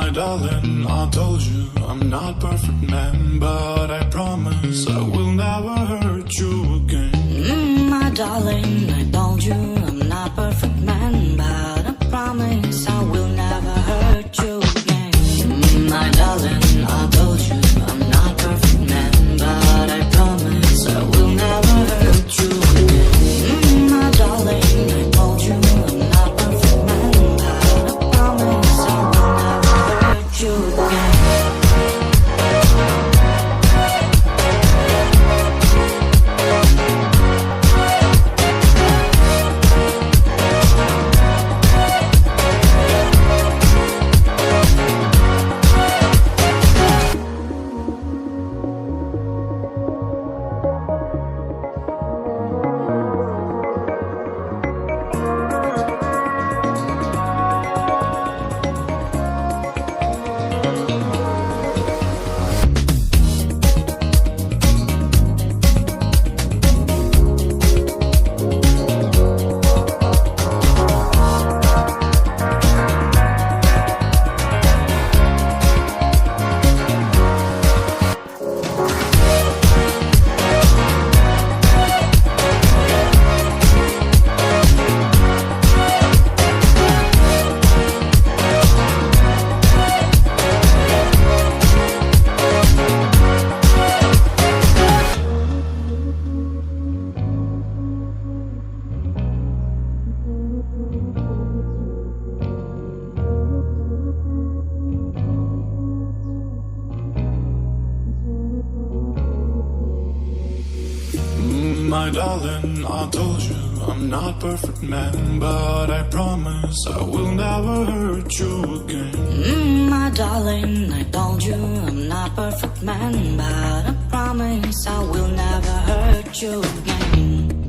My darling, I told you I'm not perfect man, but I promise I will never hurt you again. My darling, I told you I'm not perfect man, but I promise I will never hurt you again. My darling, I told you I'm not perfect man, but I promise I will never hurt you again. My darling, I told you I'm not perfect man, but I promise I will never hurt you again. My darling, I told you I'm not perfect man, but I promise I will never hurt you again. My darling, I told you I'm not perfect man, but I promise I will never hurt you again.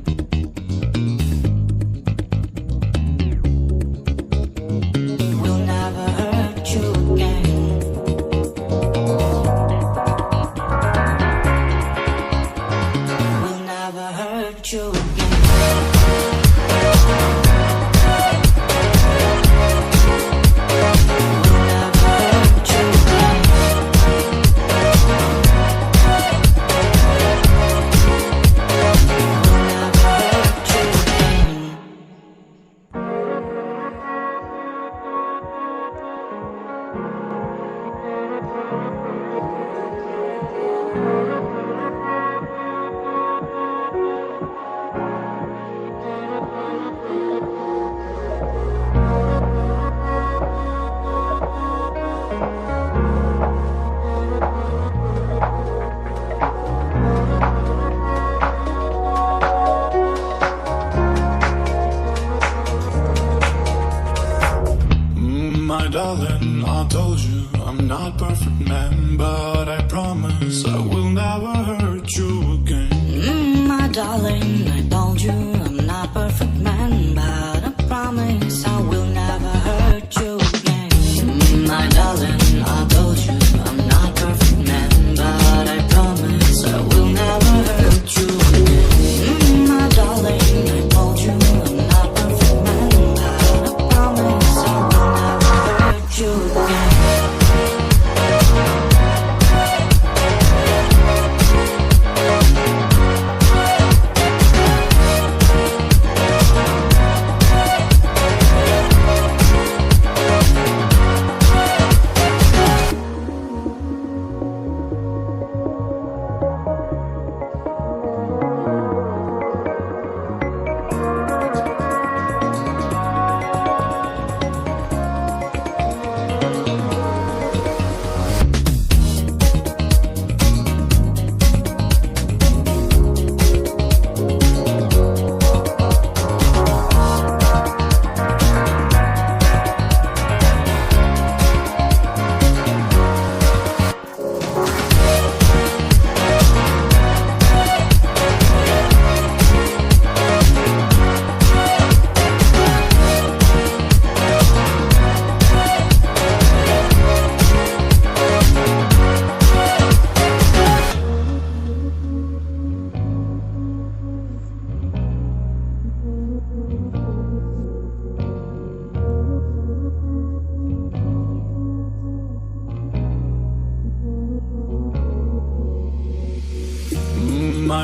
Will never hurt you again. Will never hurt you again. My darling, I told you I'm not perfect man, but I promise I will never hurt you again. My darling, I told you I'm not perfect man, but I promise I will never hurt you again. My darling, I told you I'm not perfect man, but I promise I will never hurt you again. My darling, I told you I'm not perfect man, but I promise I will never hurt you again.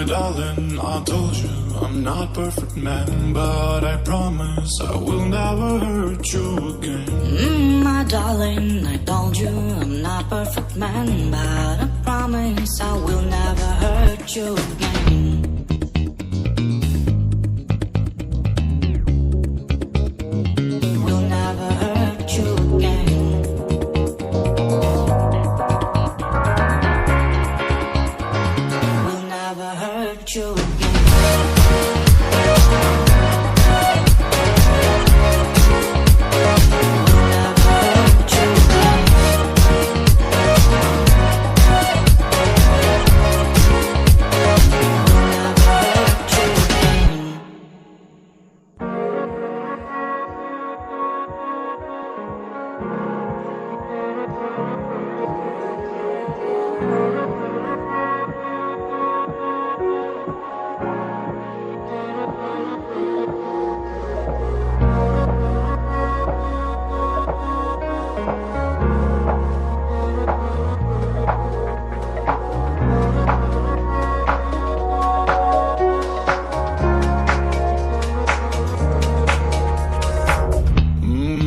My darling, I told you I'm not perfect man, but I promise I will never hurt you again. My darling, I told you I'm not perfect man, but I promise I will never hurt you again. Will never hurt you again. Will never hurt you again.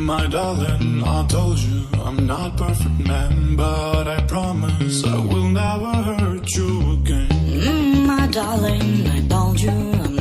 My darling, I told you I'm not perfect man, but I promise I will never hurt you again. My darling, I told you I'm